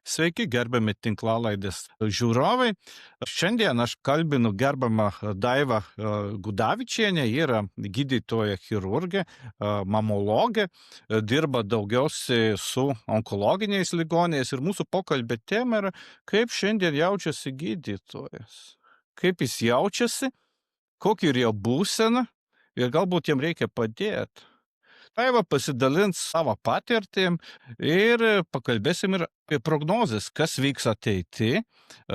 Sveiki, gerbiami tinklalaidės žiūrovai. Šiandien aš kalbinu gerbiamą Daivą Gudavičienę, ji yra gydytoja chirurgė, mamologė, dirba daugiausiai su onkologiniais ligoniais ir mūsų pokalbio tema yra, kaip šiandien jaučiasi gydytojas. Kaip jis jaučiasi, kokia yra jo būsena ir galbūt jam reikia padėti. Daiva pasidalins savo patirtim ir pakalbėsim ir apie prognozes, kas vyks ateity.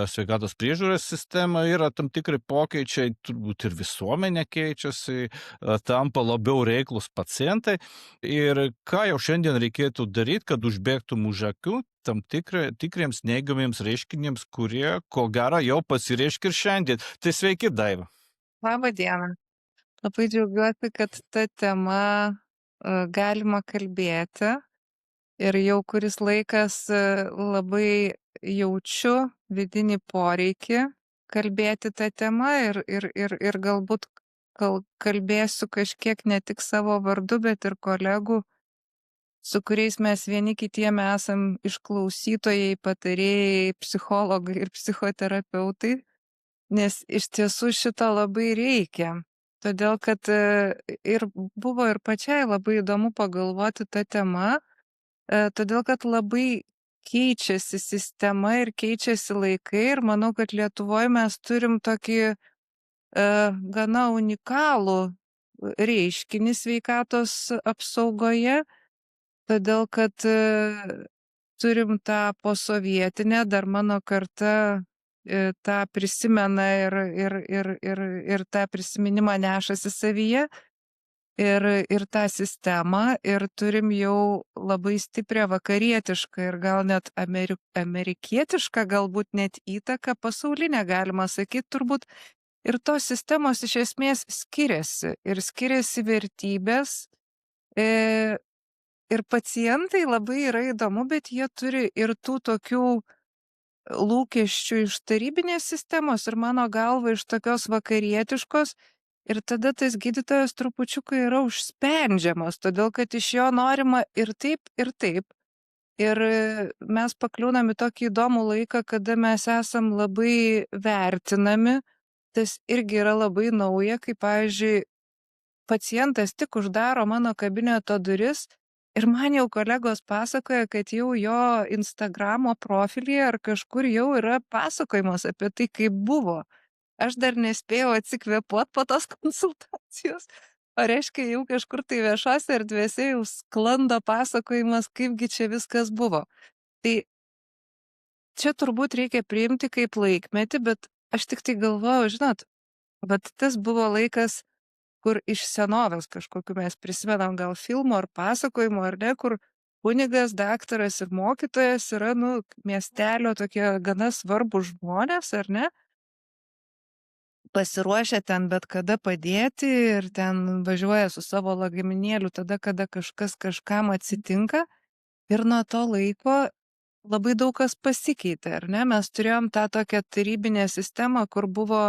Sveikatos priežiūros sistema yra tam tikri pokyčiai, turbūt ir visuomenė keičiasi, tampa labiau reiklus pacientai. Ir ką jau šiandien reikėtų daryti, kad užbėgtum už akių tam tikriems neigiamiems reiškiniams, kurie, ko gero, jau pasireiškia ir šiandien. Tai sveiki, Daiva. Labą dieną. Labai džiaugiuosi, kad ta tema galima kalbėti ir jau kuris laikas labai jaučiu vidinį poreikį kalbėti tą temą ir galbūt kalbėsiu kažkiek ne tik savo vardu, bet ir kolegų, su kuriais mes vieni kitiem esam išklausytojai, patarėjai, psichologai ir psichoterapeutai. Nes iš tiesų šito labai reikia. Todėl, kad ir buvo ir pačiai labai įdomu pagalvoti tą temą, todėl, kad labai keičiasi sistema ir keičiasi laikai ir manau, kad Lietuvoje mes turim tokį gana unikalų reiškinį sveikatos apsaugoje, todėl, kad turim tą posovietinę, dar mano karta tą prisimena ir tą prisiminimą nešasi savyje ir tą sistemą ir turim jau labai stiprią vakarietišką ir gal net amerikietišką galbūt net įtaką pasaulinę, galima sakyti, turbūt. Ir tos sistemos iš esmės skiriasi ir skiriasi vertybės. Ir pacientai labai yra įdomu, bet jie turi ir tų tokių lūkesčių iš tarybinės sistemos ir mano galva iš tokios vakarietiškos ir tada tas gydytojas trupučiuką yra užspendžiamas, todėl kad iš jo norima ir taip, ir taip. Ir mes pakliūnam į tokį įdomų laiką, kada mes esam labai vertinami, tas irgi yra labai nauja, kai, pavyzdžiui, pacientas tik uždaro mano kabineto duris ir man jau kolegos pasakoja, kad jau jo Instagramo profilyje ar kažkur jau yra pasakojimas apie tai, kaip buvo. Aš dar nespėjau atsikvėpuot po tos konsultacijos, o reiškia jau kažkur tai viešose erdvėse jau sklando pasakojimas, kaipgi čia viskas buvo. Tai čia turbūt reikia priimti kaip laikmetį, bet aš tik tai galvojau, žinot, bet tas buvo laikas, kur iš senovės kažkokiu mes prisimenam gal filmų ar pasakojimų, ar ne, kur kunigas, daktaras ir mokytojas yra, miestelio tokie gana svarbus žmonės, ar ne, pasiruošę ten bet kada padėti ir ten važiuoja su savo lagaminėliu tada, kada kažkas kažkam atsitinka. Ir nuo to laiko labai daug kas pasikeitė, ar ne? Mes turėjom tą tokią tarybinę sistemą, kur buvo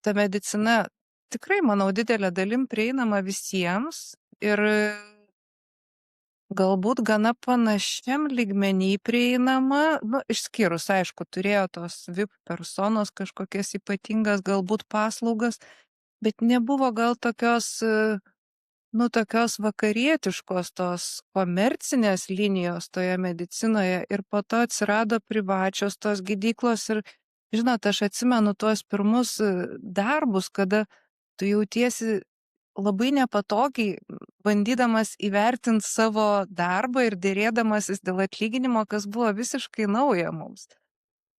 ta medicina tikrai, manau, didelė dalim prieinama visiems ir galbūt gana panašiam lygmenį prieinama, išskyrus, aišku, turėjo tos VIP personos kažkokias ypatingas galbūt paslaugas, bet nebuvo gal tokios, tokios vakarietiškos tos komercinės linijos toje medicinoje ir po to atsirado privačios tos gydyklos ir, žinot, aš atsimenu tuos pirmus darbus, kada tu jautiesi labai nepatogiai, bandydamas įvertinti savo darbą ir dėrėdamasis dėl atlyginimo, kas buvo visiškai nauja mums.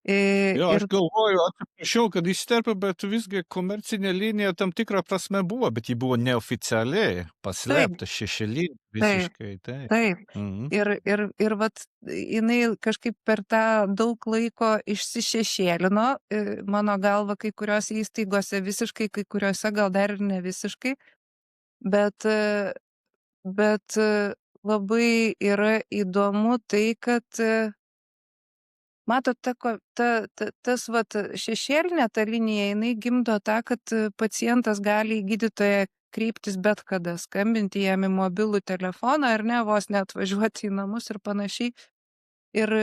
Jo, aš Ir galvoju, atsiprašau, kad įsterpiu, bet visgi komercinė linija tam tikrą prasme buvo, bet ji buvo neoficialiai, taip, paslėpta šešėly taip, visiškai, taip. taip. Mhm. Ir vat jinai kažkaip per tą daug laiko išsišešėlino, mano galva, kai kuriuose įstaigose visiškai, kai kuriuose gal dar ir ne visiškai, bet labai yra įdomu tai, kad matot, tas vat šešėlinė ta linija, jinai gimdo tą, kad pacientas gali į gydytoją kreiptis bet kada, skambinti jam į mobilų telefoną ar ne, vos net važiuoti į namus ir panašiai. Ir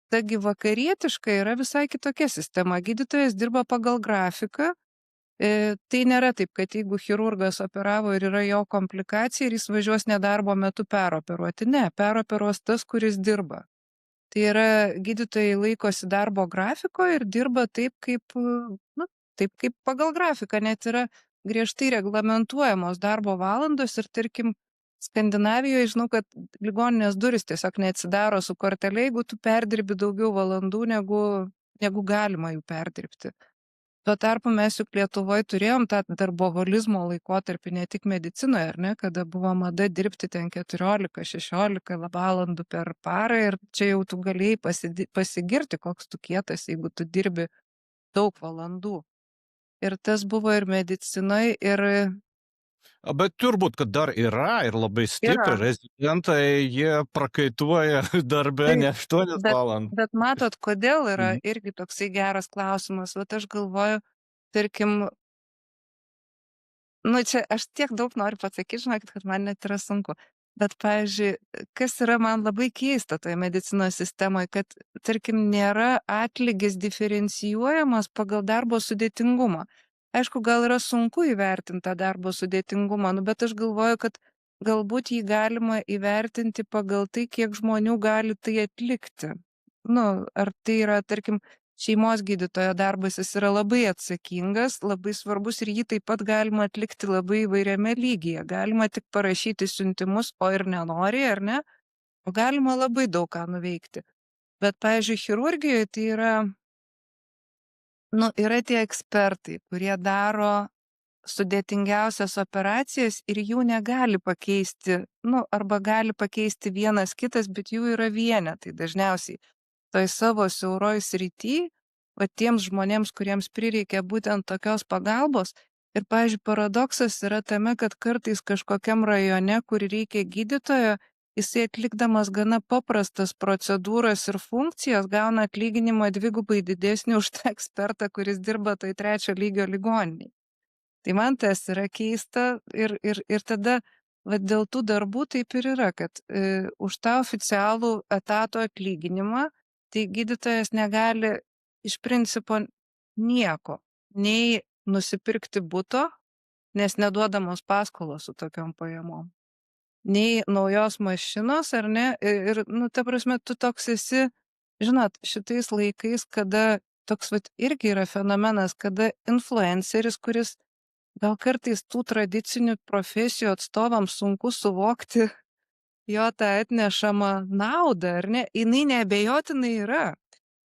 ta gi vakarietiška yra visai kitokia sistema. Gydytojas dirba pagal grafiką. Tai nėra taip, kad jeigu chirurgas operavo ir yra jo komplikacija ir jis važiuos nedarbo metu peroperuoti. Ne, peroperuos tas, kuris dirba. Tai yra gydytojai laikosi darbo grafiko ir dirba taip, nu, taip kaip pagal grafiką. Net yra griežtai reglamentuojamos darbo valandos ir tarkim Skandinavijoje žinau, kad ligoninės duris tiesiog neatsidaro su kortele, jeigu tu perdirbi daugiau valandų, negu galima jų perdirbti. Tuo tarpu mes juk Lietuvoje turėjom tą darboholizmo laikotarpį ne tik medicinoje, ar ne, kada buvo mada dirbti ten 14-16 valandų per parą ir čia jau tu galėjai pasigirti, koks tu kietas, jeigu tu dirbi daug valandų. Ir tas buvo ir medicinoje, ir Bet turbūt, kad dar yra ir labai yra. stipriai rezidentai, jie prakaituoja darbe Taip, ne 8 bet, valandas. bet matot, kodėl yra Mhm. irgi toksai geras klausimas. Vat aš galvoju, tarkim, nu, čia aš tiek daug noriu pasakyti, žinokit, kad man net yra sunku. Bet, pavyzdžiui, kas yra man labai keista toje medicinos sistemoje, kad, tarkim, nėra atlygis diferencijuojamas pagal darbo sudėtingumą. Aišku, gal yra sunku įvertinti tą darbo sudėtingumą, nu, bet aš galvoju, kad galbūt jį galima įvertinti pagal tai, kiek žmonių gali tai atlikti. Nu, ar tai yra, tarkim, šeimos gydytojo darbas, jis yra labai atsakingas, labai svarbus ir jį taip pat galima atlikti labai įvairiame lygyje. Galima tik parašyti siuntimus, o ir nenori, ar ne? O galima labai daug ką nuveikti. Bet, pavyzdžiui, chirurgijoje tai yra, nu, yra tie ekspertai, kurie daro sudėtingiausias operacijas ir jų negali pakeisti, nu, arba gali pakeisti vienas kitas, bet jų yra vienetai dažniausiai toj savo siauroj srity, va tiems žmonėms, kuriems prireikia būtent tokios pagalbos. Ir, pavyzdžiui, paradoksas yra tame, kad kartais kažkokiam rajone, kur reikia gydytojo, jisai atlikdamas gana paprastas procedūras ir funkcijas gauna atlyginimą dvigubai didesnį už tą ekspertą, kuris dirba toj 3 lygio ligoniniai. Tai man tas yra keista ir tada vat dėl tų darbų taip ir yra, kad už tą oficialų etato atlyginimą tai gydytojas negali iš principo nieko, nei nusipirkti buto, nes neduodamos paskolos su tokiom pajamom, nei naujos mašinos, ar ne, ir, nu, ta prasme, tu toks esi, žinot, šitais laikais, kada toks, vat, irgi yra fenomenas, kada influenceris, kuris gal kartais tų tradicinių profesijų atstovams sunku suvokti jo tą atnešamą naudą, ar ne? Jinai neabejotinai yra.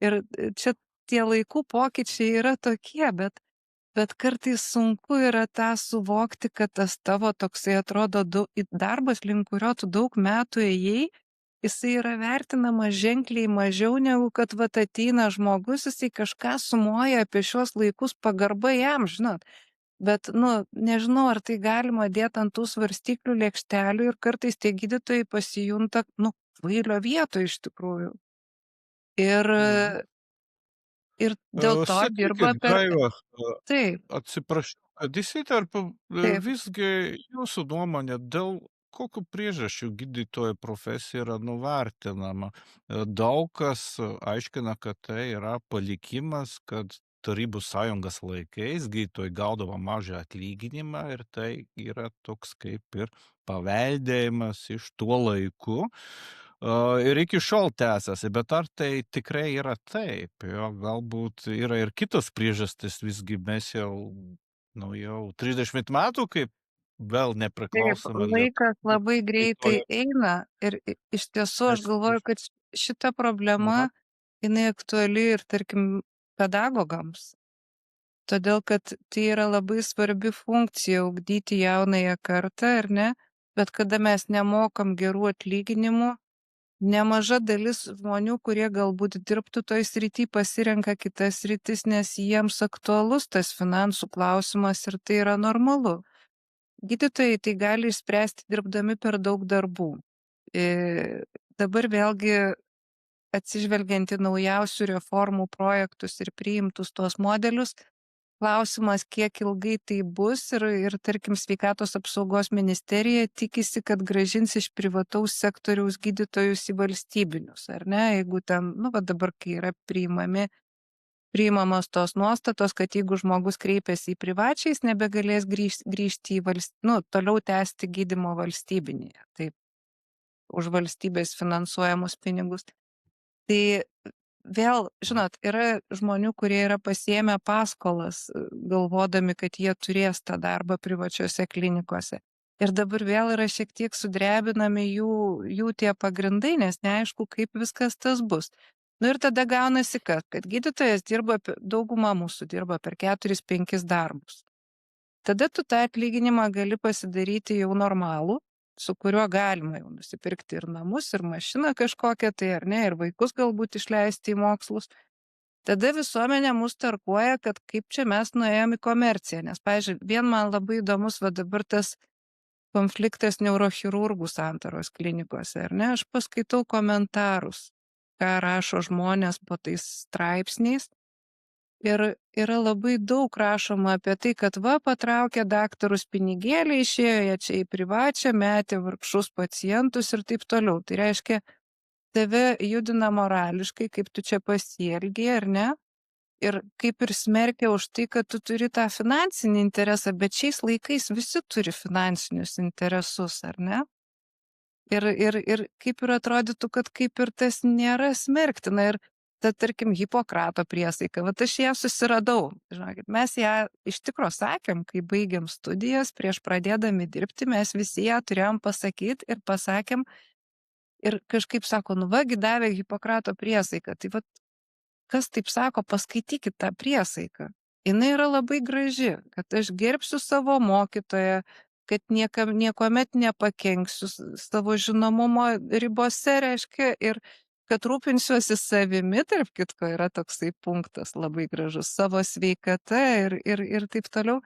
Ir čia tie laikų pokyčiai yra tokie, bet kartais sunku yra tą suvokti, kad tas tavo toksai atrodo darbas, link kurio tu daug metų ėjai, jisai yra vertinamas ženkliai mažiau negu kad vat ateina žmogus, jisai kažką sumoja apie šios laikus, pagarba jam, žinot. Bet, nu, nežinau, ar tai galima dėti ant tų svarstyklių lėkštelių ir kartais tie gydytojai pasijunta, nu, kvailio vietoje iš tikrųjų. Ir, Mhm. ir dėl to dirba Sakykit, per... Daiva, Taip, atsiprašau, kad įsiterpiu, taip. visgi jūsų nuomonė, dėl kokių priežasčių gydytojo profesija yra nuvertinama? Daug kas aiškina, kad tai yra palikimas, kad Tarybų sąjungos laikais gydytojai gaudavo mažą atlyginimą ir tai yra toks kaip ir paveldėjimas iš tuo laiku. Ir iki šiol tęsiasi, bet ar tai tikrai yra taip? Jo, galbūt yra ir kitos priežastys, visgi mes jau, nu, jau 30 metų, kaip vėl Taip, nepriklausoma laikas Lietuva. labai greitai eina ir iš tiesų aš Mes galvoju, iš kad šita problema, aha. jinai aktuali ir, tarkim, pedagogams. Todėl, kad tai yra labai svarbi funkcija ugdyti jaunąją kartą, ar ne? Bet kada mes nemokam gerų atlyginimų, nemaža dalis žmonių, kurie galbūt dirbtų toj srity, pasirenka kitas sritis, nes jiems aktualus tas finansų klausimas ir tai yra normalu. Gydytojai tai gali išspręsti dirbdami per daug darbų. E, Dabar vėlgi atsižvelgiant į naujausių reformų projektus ir priimtus tuos modelius, klausimas, kiek ilgai tai bus ir tarkim, sveikatos apsaugos ministerija tikisi, kad grąžins iš privataus sektoriaus gydytojus į valstybinius, ar ne? Jeigu ten, nu, va dabar, kai yra priimamos tos nuostatos, kad jeigu žmogus kreipiasi į privačią, jis nebegalės grįžti į toliau tęsti gydymo valstybinėje, taip, už valstybės finansuojamus pinigus. Tai vėl, žinot, yra žmonių, kurie yra pasiėmę paskolas, galvodami, kad jie turės tą darbą privačiose klinikose. Ir dabar vėl yra šiek tiek sudrebinami jų tie pagrindai, nes neaišku, kaip viskas tas bus. Nu ir tada gaunasi, kad gydytojas dirba, dauguma mūsų dirba per 4-5 darbus. Tada tu tą atlyginimą gali pasidaryti jau normalų, su kuriuo galima jau nusipirkti ir namus, ir mašiną kažkokią, tai ar ne, ir vaikus galbūt išleisti į mokslus. Tada visuomenė mus tarkuoja, kad kaip čia mes nuėjom į komerciją, nes, pavyzdžiui, vien man labai įdomus va dabar tas konfliktas neurochirurgų santaros klinikose, ar ne, aš paskaitau komentarus, ką rašo žmonės po tais straipsniais. Ir yra labai daug rašoma apie tai, kad va patraukė daktarus pinigėlį, išėjo jie čia į privačią, metė vargšus pacientus ir taip toliau. Tai reiškia, tave judina morališkai, kaip tu čia pasielgiai, ar ne? Ir kaip ir smerkia už tai, kad tu turi tą finansinį interesą, bet šiais laikais visi turi finansinius interesus, ar ne? Ir kaip ir atrodytų, kad kaip ir tas nėra smerktina. Ir ta, tarkim, Hipokrato priesaika, vat aš ją susiradau. Žinokit, mes ją iš tikro sakėm, kai baigėm studijas, prieš pradėdami dirbti, mes visi ją turėjom pasakyti ir pasakėm. Ir kažkaip sako, nu vagi davė Hipokrato priesaiką. Tai vat, kas taip sako, paskaitykit tą priesaiką. Jis yra labai graži, kad aš gerbsiu savo mokytoją, kad niekuomet nepakenksiu savo žinomumo ribose, reiškia, ir kad rūpinsiuosi savimi, tarp kitko yra toksai punktas labai gražus, savo sveikata ir taip toliau.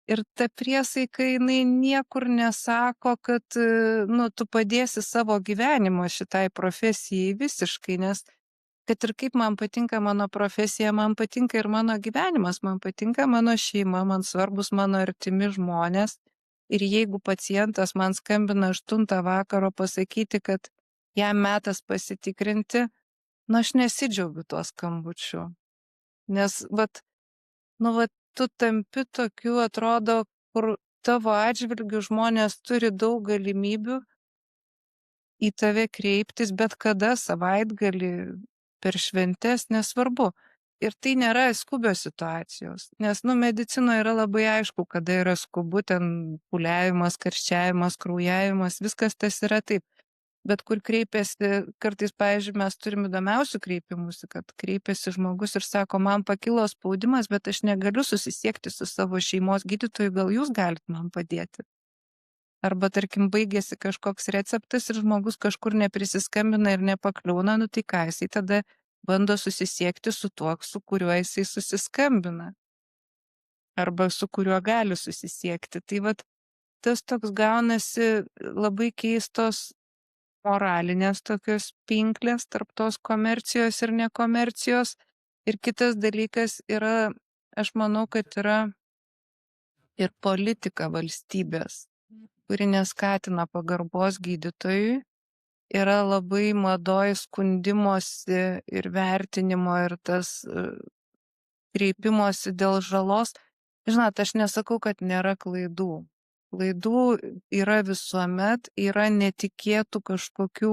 Ir ta priesaika, jinai niekur nesako, kad, nu, tu padėsi savo gyvenimo šitai profesijai visiškai, nes kad ir kaip man patinka mano profesija, man patinka ir mano gyvenimas, man patinka mano šeima, man svarbus mano artimi žmonės. Ir jeigu pacientas man skambina 8 vakaro pasakyti, kad jam metas pasitikrinti, nu aš nesidžiaugiu tuo skambučiu. Nes, tu tampi tokiu, atrodo, kur tavo atžvilgiu žmonės turi daug galimybių į tave kreiptis, bet kada savaitgalį, per šventes, nesvarbu. Ir tai nėra skubios situacijos, nes, medicinoje yra labai aišku, kada yra skubu, ten pūliavimas, karščiavimas, kraujavimas, viskas tas yra taip. Bet kur kreipiasi, kartais, pavyzdžiui, mes turim įdomiausių kreipimusi, kad kreipiasi žmogus ir sako, man pakilo spaudimas, bet aš negaliu susisiekti su savo šeimos gydytoju, gal jūs galit man padėti. Arba, tarkim, baigėsi kažkoks receptas ir žmogus kažkur neprisiskambina ir nepakliūna, nu tai ką, jisai tada bando susisiekti su tuo, su kuriuo jisai susiskambina. Arba su kuriuo gali susisiekti. Tai vat, tas toks gaunasi labai keistos moralinės tokios pinklės tarp tos komercijos ir nekomercijos. Ir kitas dalykas yra, aš manau, kad yra ir politika valstybės, kuri neskatina pagarbos gydytojui, yra labai madoj skundimosi ir vertinimo ir tas kreipimosi dėl žalos. Žinot, aš nesakau, kad nėra klaidų. Klaidų yra visuomet, yra netikėtų kažkokių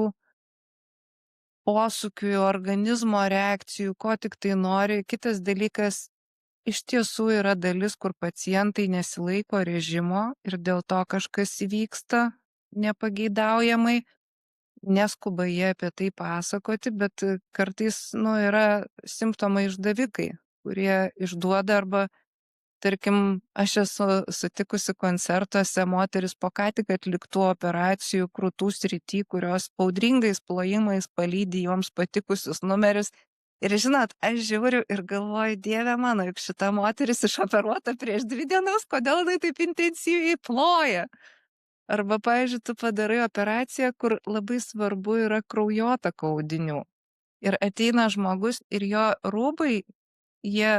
posūkių į organizmo reakcijų, ko tik tai nori. Kitas dalykas, iš tiesų yra dalis, kur pacientai nesilaiko režimo ir dėl to kažkas įvyksta nepageidaujamai. Neskuba jie apie tai pasakoti, bet kartais, yra simptomai išdavikai, kurie išduoda arba, tarkim, aš esu sutikusi koncertuose moteris po ką tik atliktų operacijų krūtų srity, kurios audringais plojimais palydi joms patikusius numerius. Ir žinot, aš žiūriu ir galvoju, Dieve mano, juk šita moteris išoperuota prieš 2 dienas, kodėl jinai taip intensyviai ploja? Arba, pavyzdžiui, tu padarai operaciją, kur labai svarbu yra kraujotaka audinių. Ir ateina žmogus ir jo rūbai, jie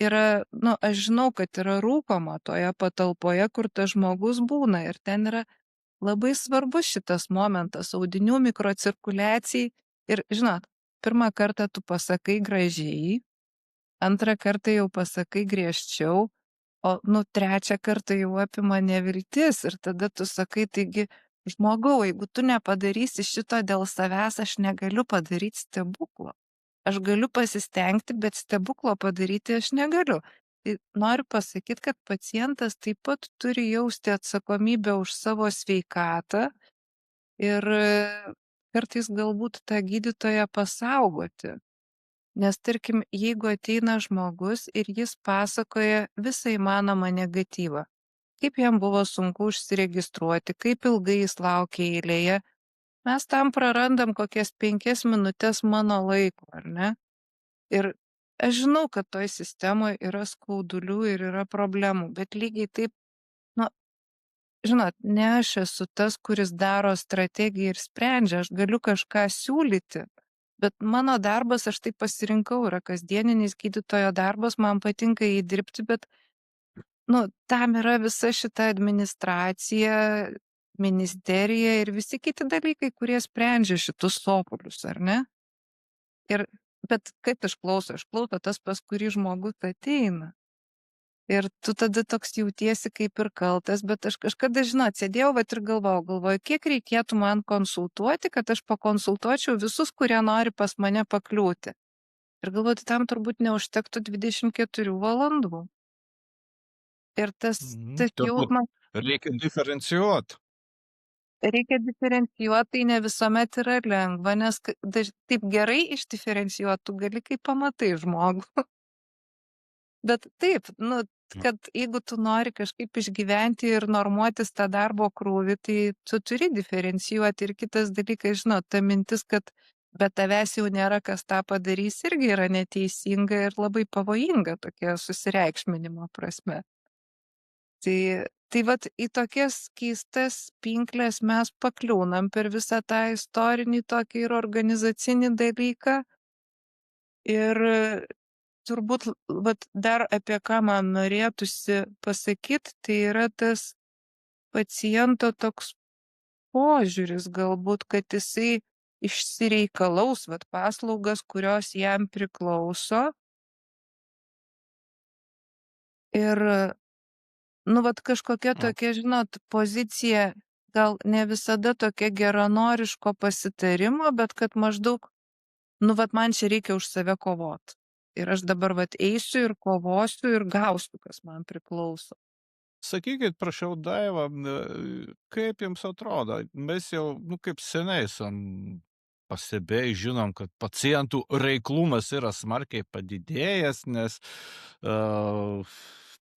aš žinau, kad yra rūkoma toje patalpoje, kur tas žmogus būna ir ten yra labai svarbus šitas momentas audinių mikrocirkuliacijai ir, žinot, pirmą kartą tu pasakai gražiai, antrą kartą jau pasakai griežčiau, o, trečią kartą jau apima neviltis ir tada tu sakai, taigi, žmogau, jeigu tu nepadarysi šito dėl savęs, aš negaliu padaryti stebuklo. Aš galiu pasistengti, bet stebuklo padaryti aš negaliu. Tai noriu pasakyti, kad pacientas taip pat turi jausti atsakomybę už savo sveikatą ir kartais galbūt tą gydytoją pasaugoti. Nes tarkim, jeigu ateina žmogus ir jis pasakoja visą įmanomą negatyvą, kaip jam buvo sunku užsiregistruoti, kaip ilgai jis laukė eilėje, mes tam prarandam kokias 5 minutės mano laiko, ar ne? Ir aš žinau, kad toj sistemoje yra skaudulių ir yra problemų, bet lygiai taip, nu, žinot, ne aš esu tas, kuris daro strategiją ir sprendžia, aš galiu kažką siūlyti, bet mano darbas, aš tai pasirinkau, yra kasdieninis gydytojo darbas, man patinka jį dirbti, bet, tam yra visa šita administracija, ministerija ir visi kiti dalykai, kurie sprendžia šitus sopulius, ar ne? Ir, bet kaip išklauso? Išklauso tas, pas kurį žmogus ateina. Ir tu tada toks jautiesi kaip ir kaltas, bet aš kažkada, žinot, sėdėjau vat ir galvoju, kiek reikėtų man konsultuoti, kad aš pakonsultuočiau visus, kurie nori pas mane pakliūti. Ir galvoju, tai tam turbūt neužtektų 24 valandų. Ir tas Turbūt jausmas reikia diferencijuot. reikia diferencijuot, tai ne visuomet yra lengva, nes taip gerai išdiferencijuot, tu gali, kai pamatai žmogų. Bet taip, kad jeigu tu nori kažkaip išgyventi ir normuotis tą darbo krūvį, tai tu turi diferencijuoti. Ir kitas dalykas, žinot, ta mintis, kad be tavęs jau nėra kas tą padarys, irgi yra neteisinga ir labai pavojinga tokia susireikšminimo prasme. Tai vat į tokias keistas pinklės mes pakliūnam per visą tą istorinį tokį ir organizacinį dalyką. Ir turbūt vat dar apie ką man norėtųsi pasakyt, tai yra tas paciento toks požiūris galbūt, kad jisai išsireikalaus vat paslaugas, kurios jam priklauso. Ir, vat kažkokia tokia, žinot, pozicija gal ne visada tokia geranoriško pasitarimo, bet kad maždaug, vat man čia reikia už save kovot. Ir aš dabar vat eisiu ir kovosiu ir gausiu, kas man priklauso. Sakykit, prašau, Daiva, kaip jums atrodo, mes jau, kaip seniai esam pastebėję, žinom, kad pacientų reiklumas yra smarkiai padidėjęs, nes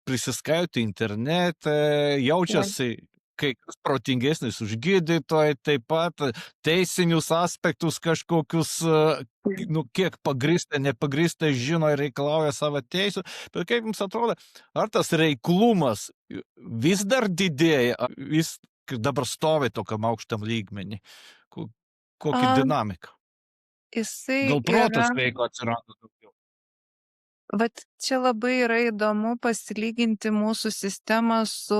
prisiskaityti internete, jaučiasi kai kas protingesnis už gydytoją, taip pat teisinius aspektus kažkokius, kiek pagrįsta, nepagrįsta žino ir reikalauja savo teisų. Bet kaip jums atrodo, ar tas reiklumas vis dar didėja, ar vis dabar stovi tokiam aukštam lygmenį? Kokia dinamika? Jisai Gal protas sveiko atsirado daugiau? Vat čia labai yra įdomu pasilyginti mūsų sistemą su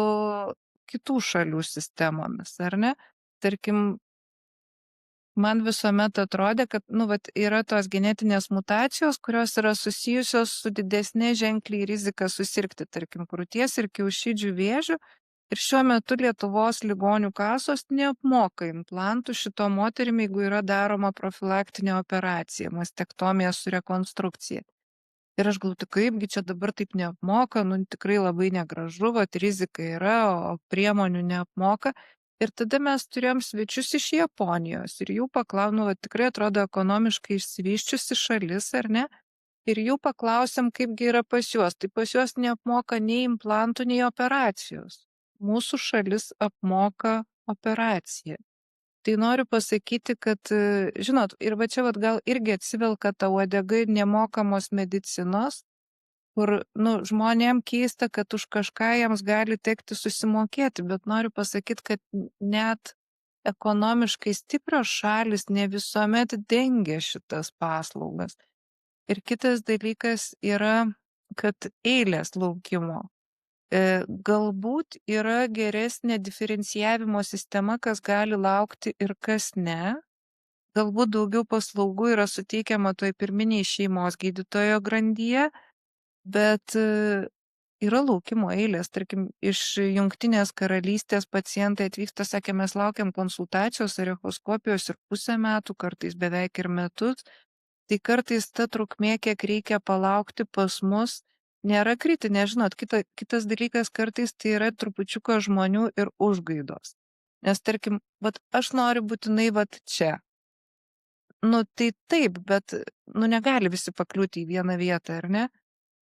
kitų šalių sistemomis, ar ne? Tarkim, man visuomet atrodė, kad, vat yra tos genetinės mutacijos, kurios yra susijusios su didesnė ženkliai rizika susirgti, tarkim, krūties ir kiaušidžių vėžių. Ir šiuo metu Lietuvos ligonių kasos neapmoka implantų šito moterim, jeigu yra daroma profilaktinė operacija, mastektomija su rekonstrukcija. Ir aš galvoju, kaipgi čia dabar taip neapmoka, tikrai labai negražu, vat rizika yra, o priemonių neapmoka. Ir tada mes turėjom svečius iš Japonijos ir jų paklausėm, tikrai atrodo ekonomiškai išsivyščiusi šalis, ar ne? Ir jų paklausėm, kaipgi yra pas juos. Tai pas juos neapmoka nei implantų, nei operacijos. Mūsų šalis apmoka operaciją. Tai noriu pasakyti, kad, žinot, ir va čia vat gal irgi atsivelka ta uodega nemokamos medicinos, kur, žmonėm keista, kad už kažką jiems gali tekti susimokėti, bet noriu pasakyti, kad net ekonomiškai stiprios šalis ne visuomet dengia šitas paslaugas. Ir kitas dalykas yra, kad eilės laukimo. Galbūt yra geresnė diferencijavimo sistema, kas gali laukti ir kas ne. Galbūt daugiau paslaugų yra suteikiama toj pirminiai šeimos gydytojo grandyje, bet yra laukimo eilės. Tarkim, iš Jungtinės Karalystės pacientai atvyksta, sakė, mes laukiam konsultacijos ar echoskopijos ir pusę metų, kartais beveik ir metus. Tai kartais ta trukmė, kiek reikia palaukti pas mus, nėra kritinė. Žinot, kitas dalykas kartais tai yra trupučiuką žmonių ir užgaidos. Nes tarkim, vat aš noriu būtinai vat čia. Nu tai taip, bet negali visi pakliūti į vieną vietą, ar ne?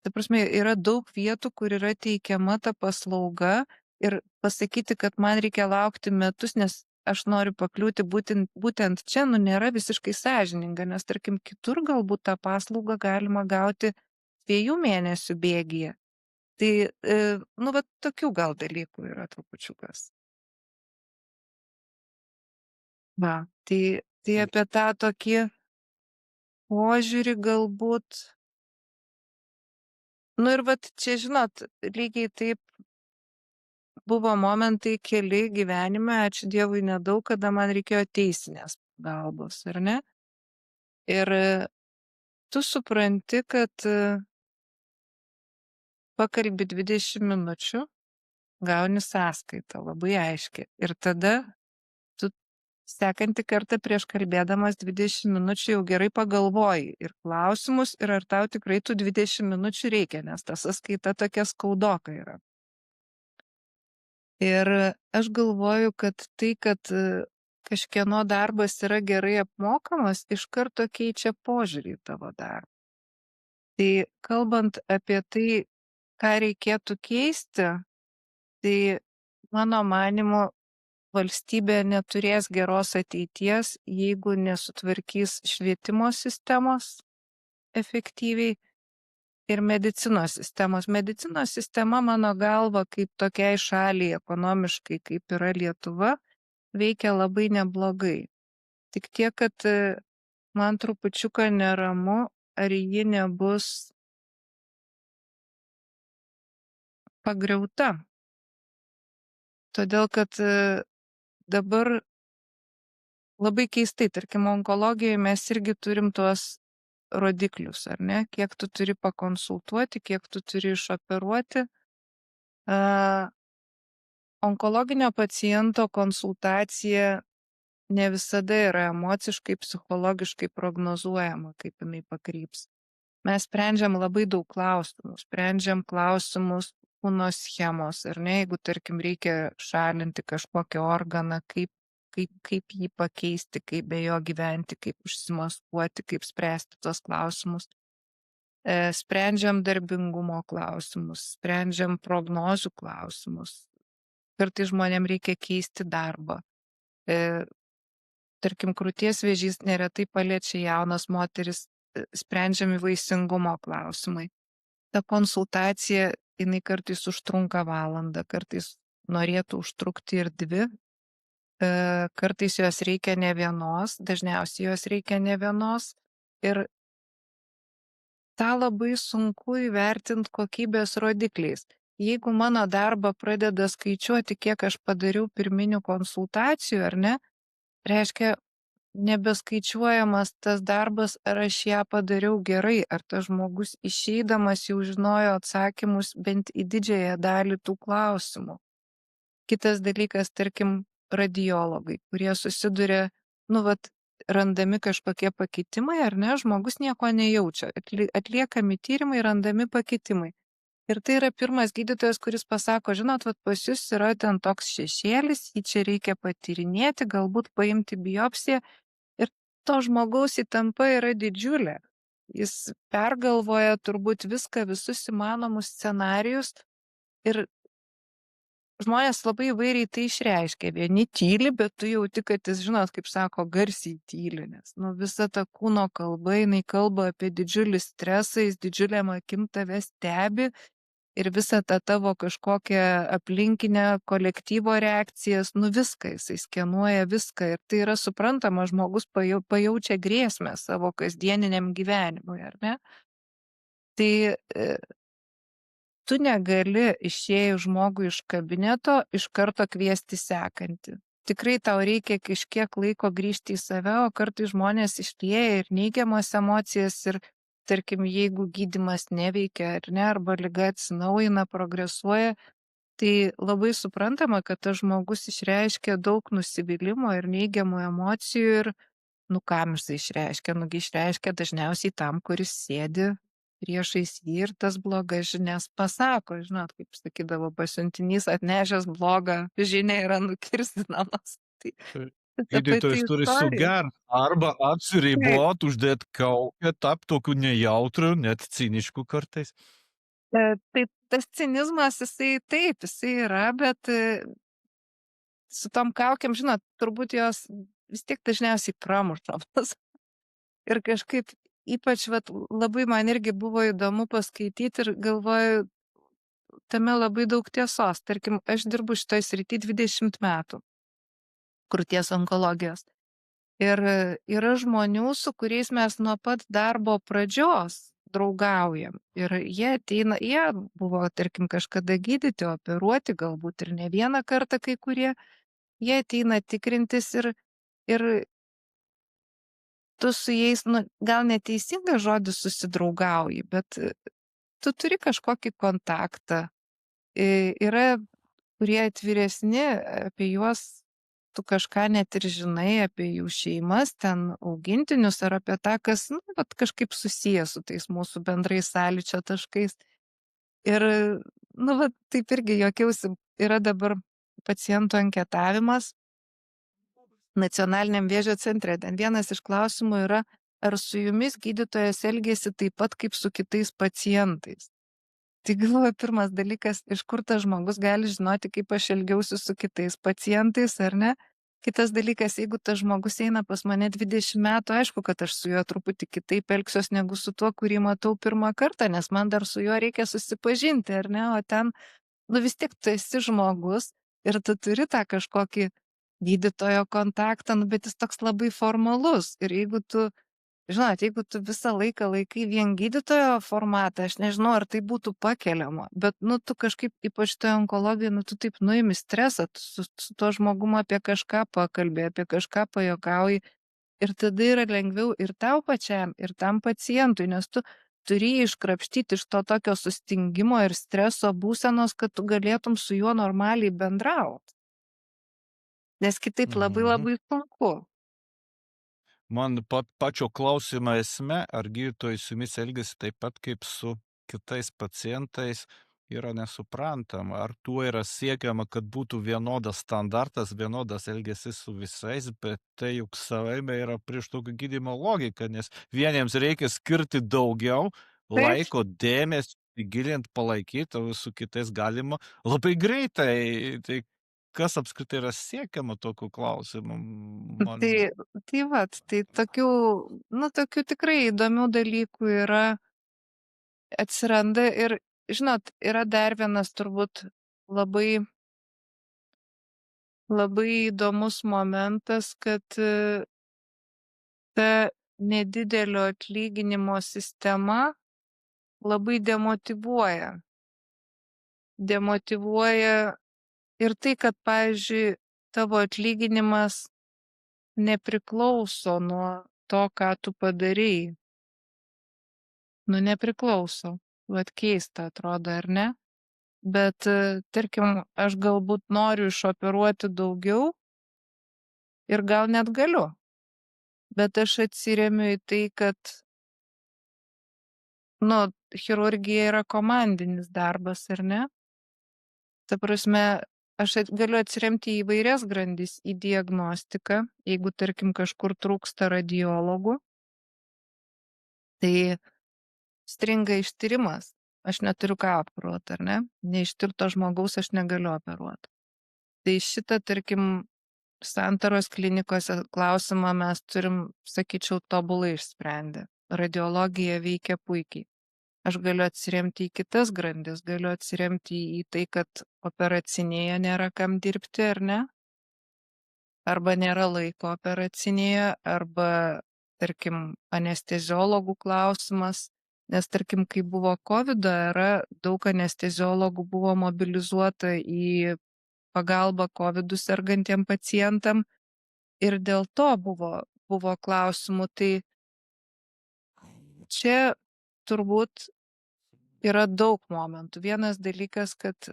Ta prasme, yra daug vietų, kur yra teikiama ta paslauga ir pasakyti, kad man reikia laukti metus, nes aš noriu pakliūti būtent čia, nėra visiškai sąžininga, nes tarkim kitur galbūt tą paslaugą galima gauti 2 mėnesių bėgyje. Tai, vat tokių gal dalykų yra trupučiukas. Va, tai apie tą tokį požiūrį galbūt. Ir vat čia, žinot, lygiai taip buvo momentai keli gyvenime, ačiū Dievui nedaug, kada man reikėjo teisinės pagalbos, ar ne? Ir tu supranti, kad pakalbi 20 minučių, gauni sąskaitą labai aiškiai. Ir tada tu sekantį kartą prieš kalbėdamas 20 minučių jau gerai pagalvoji ir klausimus, ir ar tau tikrai tų 20 minučių reikia, nes ta sąskaita tokia skaudoka yra. Ir aš galvoju, kad tai, kad kažkieno darbas yra gerai apmokamas, iš karto keičia požiūrį į tavo darbą. Tai kalbant apie tai, ką reikėtų keisti, tai mano manimu valstybė neturės geros ateities, jeigu nesutvarkys švietimo sistemos efektyviai ir medicinos sistemos. Medicinos sistema, mano galva, kaip tokiai šaliai ekonomiškai, kaip yra Lietuva, veikia labai neblogai. Tik tiek, kad man trupučiuką neramu, ar ji nebus pagriauta. Todėl, kad dabar labai keistai, tarkim, onkologijoje mes irgi turim tuos rodiklius, ar ne? Kiek tu turi pakonsultuoti, kiek tu turi išoperuoti. Onkologinio paciento konsultacija ne visada yra emociškai, psichologiškai prognozuojama, kaip jinai pakryps. Mes sprendžiam labai daug klausimų. Sprendžiam klausimus kūno schemos, ar ne, jeigu, tarkim, reikia šalinti kažkokį organą, kaip jį pakeisti, kaip be jo gyventi, kaip užsimaskuoti, kaip spręsti tos klausimus. Sprendžiam darbingumo klausimus, sprendžiam prognozių klausimus. Kartais žmonėm reikia keisti darbą. Tarkim, krūties vėžys neretai paliečia jaunas moteris, sprendžiami vaisingumo klausimai. Ta konsultacija, jinai kartais užtrunka valandą, kartais norėtų užtrukti ir 2. Kartais jos reikia ne vienos, dažniausiai jos reikia ne vienos. Ir tą labai sunku įvertinti kokybės rodikliais. Jeigu mano darbą pradeda skaičiuoti, kiek aš padariau pirminių konsultacijų, ar ne, reiškia, nebeskaičiuojamas tas darbas, ar aš ją padariau gerai, ar tas žmogus išeidamas jau žinojo atsakymus bent į didžiąją dalį tų klausimų. Kitas dalykas, tarkim, radiologai, kurie susiduria, randami kažkokie pakitimai, ar ne, žmogus nieko nejaučia, atliekami tyrimai, randami pakitimai. Ir tai yra pirmas gydytojas, kuris pasako, žinot, pas jūs yra ten toks šešėlis, jį čia reikia patyrinėti, galbūt paimti biopsiją. Ir to žmogaus įtampa yra didžiulė. Jis pergalvoja turbūt viską, visus įmanomus scenarijus ir žmonės labai įvairiai tai išreiškia. Vieni tyli, bet tu jauti, kad jis, žinot, kaip sako, garsiai tyli, nes visa ta kūno kalba, jinai kalba apie didžiulį stresą, jis didžiuliam akim tave stebi ir visą tą tavo kažkokią aplinkinę kolektyvo reakcijas, viską, jisai skenuoja viską ir tai yra suprantama, žmogus pajaučia grėsmę savo kasdieniniam gyvenimui, ar ne? Tai tu negali išėjus žmogui iš kabineto iš karto kviesti sekantį. Tikrai tau reikia kažkiek laiko grįžti į save, o kartais žmonės išlieja ir neigiamas emocijas ir, tarkim, jeigu gydymas neveikia ar ne, arba liga atsinaujina, progresuoja, tai labai suprantama, kad tas žmogus išreiškia daug nusivylimo ir neigiamų emocijų ir, nu, kam jisai išreiškia? Nugi išreiškia dažniausiai tam, kuris sėdi priešais jį ir tas blogas žinias pasako. Žinot, kaip sakydavo, pasiuntinys atnešęs blogą žinią yra nukirstinamas. Tai Tai ta pati gydytojas turi istorija. sugert arba Taip, atsiribot, uždėt kaukę, tapt tokiu nejautriu, net cinišku kartais. tai tas cinizmas, jisai taip, jisai yra, bet su tom kaukėm, žinot, turbūt jos vis tiek dažniausiai pramušamos. Ir kažkaip ypač vat labai man irgi buvo įdomu paskaityti ir galvoju, tame labai daug tiesos. Tarkim, aš dirbu šitoj srity 20 metų, krūties onkologijos. Ir yra žmonių, su kuriais mes nuo pat darbo pradžios draugaujam. Ir jie ateina, jie buvo, tarkim, kažkada gydyti, operuoti, galbūt ir ne vieną kartą kai kurie. Jie ateina tikrintis ir tu su jais, nu, gal neteisingas žodis susidraugauji, bet tu turi kažkokį kontaktą. Yra kurie atviresni, apie juos tu kažką net ir žinai, apie jų šeimas, ten augintinius ar apie tą, kas, nu, vat kažkaip susijęs su tais mūsų bendrais sąlyčio taškais. Ir, nu, vat taip irgi juokiausi, yra dabar pacientų anketavimas Nacionaliniam vėžio centre. Ten vienas iš klausimų yra, ar su jumis gydytojas elgėsi taip pat kaip su kitais pacientais. Tai galvoju, pirmas dalykas, iš kur tas žmogus gali žinoti, kaip aš elgiausi su kitais pacientais, ar ne? Kitas dalykas, jeigu tas žmogus eina pas mane 20 metų, aišku, kad aš su juo truputį kitaip elgsiuos negu su tuo, kurį matau pirmą kartą, nes man dar su juo reikia susipažinti, ar ne? O ten, nu vis tiek tu esi žmogus ir tu turi tą kažkokį gydytojo kontaktą, nu, bet jis toks labai formalus. Ir jeigu tu, žinot, jeigu tu visą laiką laikai vien gydytojo formatą, aš nežinau, ar tai būtų pakeliama, bet, nu, tu kažkaip, ypač toje onkologijoje, nu, tu taip nuimi stresą, tu su tuo žmogumu apie kažką pakalbė, apie kažką pajokauji ir tada yra lengviau ir tau pačiam, ir tam pacientui, nes tu turi jį iškrapštyti iš to tokio sustingimo ir streso būsenos, kad tu galėtum su juo normaliai bendrauti. Nes kitaip labai Mhm. labai sunku. Man pačio klausimo esmė, ar gydytojai su jumis elgiasi taip pat kaip su kitais pacientais, yra nesuprantama. Ar tuo yra siekiama, kad būtų vienodas standartas, vienodas elgesys su visais, bet tai juk savaime yra prieš tokį gydymo logiką, nes vieniems reikia skirti daugiau Taip, laiko, dėmesio, gilint, palaikyti, o su kitais galima labai greitai. Tai kas apskritai yra siekiama tokiu klausimu? Man tai tai vat, tai tokių, nu, tokių tikrai įdomių dalykų yra, atsiranda ir, žinot, yra dar vienas turbūt labai labai įdomus momentas, kad ta nedidelio atlyginimo sistema labai demotyvuoja. Demotyvuoja ir tai, kad, pavyzdžiui, tavo atlyginimas nepriklauso nuo to, ką tu padarei. Nu, nepriklauso. Vat keista atrodo, ar ne? Bet, tarkim, aš galbūt noriu išoperuoti daugiau ir gal net galiu, bet aš atsiremiu į tai, kad, nu, chirurgija yra komandinis darbas, ar ne? Ta prasme, aš galiu atsiremti į įvairias grandis, į diagnostiką, jeigu, tarkim, kažkur trūksta radiologų, tai stringa ištyrimas. Aš neturiu ką operuoti, ar ne? Neištirto žmogaus aš negaliu operuoti. Tai šitą, tarkim, santaros klinikose klausimą mes turim, sakyčiau, tobulai išsprendę. Radiologija veikia puikiai. Aš galiu atsiremti į kitas grandis, galiu atsiremti į tai, kad operacinėje nėra kam dirbti, ar ne? Arba nėra laiko operacinėje, arba, tarkim, anesteziologų klausimas. Nes tarkim, kai buvo kovido era, daug anesteziologų buvo mobilizuota į pagalbą kovidu sergantiem pacientam ir dėl to buvo klausimų. Tai čia turbūt yra daug momentų. Vienas dalykas, kad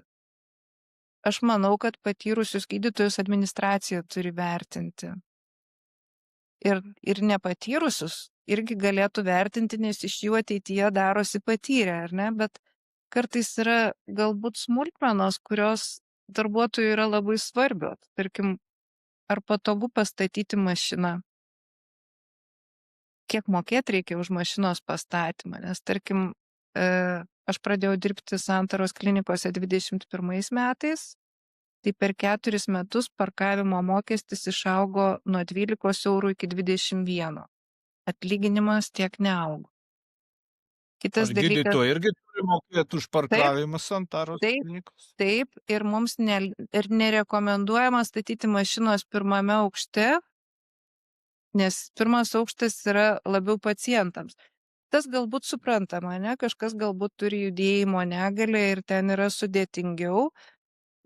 aš manau, kad patyrusius gydytojus administracija turi vertinti. Ir nepatyrusius irgi galėtų vertinti, nes iš jų ateityje darosi patyrę, ar ne? Bet kartais yra galbūt smulkmenos, kurios darbuotojui yra labai svarbios. Tarkim, ar patogu pastatyti mašiną? Kiek mokėti reikia už mašinos pastatymą? Nes tarkim, aš pradėjau dirbti Santaros klinikose 21 metais, tai per 4 metus parkavimo mokestis išaugo nuo 12 eurų iki 21. Atlyginimas tiek neaugo. Kitas Ar dalykas, gydytojai irgi turi mokėti už taip, parkavimą santaros taip, klinikos? taip, ir mums ir nerekomenduojama statyti mašinos pirmame aukšte, nes pirmas aukštas yra labiau pacientams. Tas galbūt suprantama, ne? Kažkas galbūt turi judėjimo negalią ir ten yra sudėtingiau,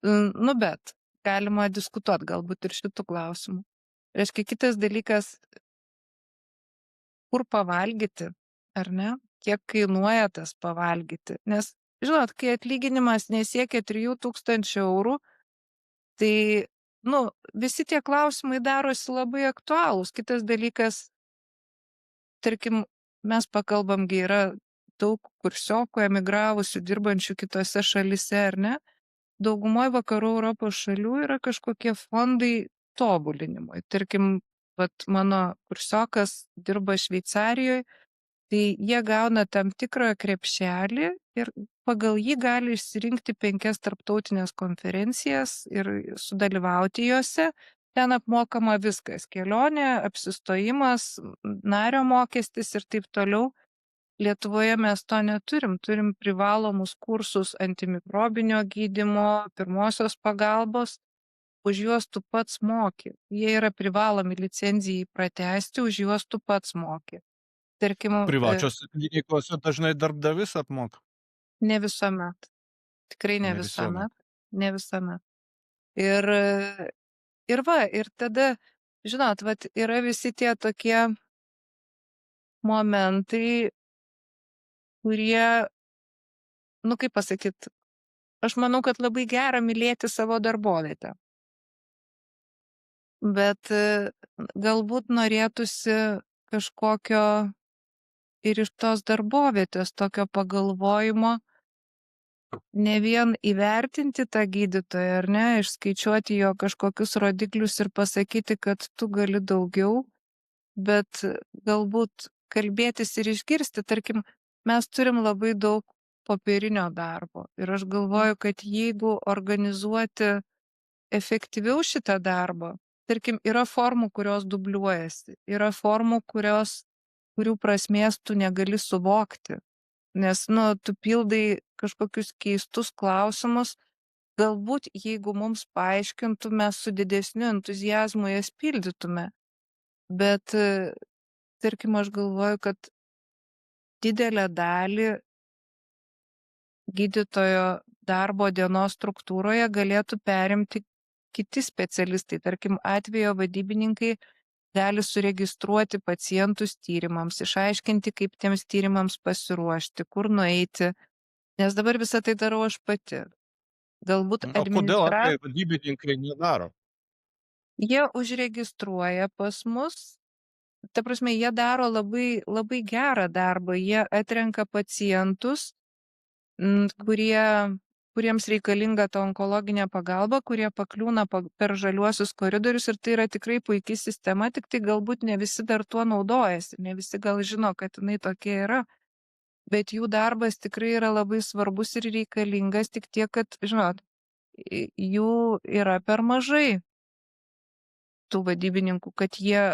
nu bet galima diskutuoti galbūt ir šitų klausimų. Reiškia, kitas dalykas, kur pavalgyti, ar ne? Kiek kainuoja tas pavalgyti. Nes, žinot, kai atlyginimas nesiekia 3000 eurų, tai, visi tie klausimai darosi labai aktualūs. Kitas dalykas, tarkim, mes pakalbamgi yra daug kursiokų, emigravusių, dirbančių kitose šalise, ar ne? Daugumoje vakarų Europos šalių yra kažkokie fondai tobulinimui. Tarkim, mano kursiokas dirba Šveicarijoje, tai jie gauna tam tikrą krepšelį ir pagal jį gali išsirinkti 5 tarptautinės konferencijas ir sudalyvauti juose. Ten apmokama viskas - kelionė, apsistojimas, nario mokestis ir taip toliau. Lietuvoje mes to neturim. Turim privalomus kursus antimikrobinio gydymo, pirmosios pagalbos. Už juos tu pats moki. Jie yra privalomi licenzijai pratęsti, už juos tu pats moki. Tarkim, Privačios klinikose dažnai darbdavys apmoka. ne visuomet. Tikrai ne Ne visuomet. visuomet. Ne visuomet. Ir tada, žinot, yra visi tie tokie momentai, kurie, kaip pasakyt, aš manau, kad labai gera mylėti savo darbovietę. Bet galbūt norėtųsi kažkokio ir iš tos darbovietės tokio pagalvojimo, ne vien įvertinti tą gydytoją, ar ne, išskaičiuoti jo kažkokius rodiklius ir pasakyti, kad tu gali daugiau, bet galbūt kalbėtis ir išgirsti. Tarkim, mes turim labai daug popierinio darbo ir aš galvoju, kad jeigu organizuoti efektyviau šitą darbą, tarkim, yra formų, kurios dubliuojasi, yra formų, kurių prasmės tu negali suvokti, nes, tu pildai kažkokius keistus klausimus, galbūt jeigu mums paaiškintų, mes su didesniu entuziazmu jas pildytume, bet, tarkim, aš galvoju, kad didelę dalį gydytojo darbo dienos struktūroje galėtų perimti kiti specialistai. Tarkim, atvejo vadybininkai gali suregistruoti pacientus tyrimams, išaiškinti, kaip tiems tyrimams pasiruošti, kur nueiti, nes dabar visą tai darau aš pati. Galbūt O kodėl atvejo vadybininkai nedaro? Jie užregistruoja pas mus, ta prasme, jie daro labai, labai gerą darbą, jie atrenka pacientus, kuriems reikalinga ta onkologinė pagalba, kurie pakliūna per žaliuosius koridorius ir tai yra tikrai puikia sistema, tik tai galbūt ne visi dar tuo naudojasi, ne visi gal žino, kad jinai tokia yra, bet jų darbas tikrai yra labai svarbus ir reikalingas, tik tiek, kad, žinot, jų yra per mažai tų vadybininkų, kad jie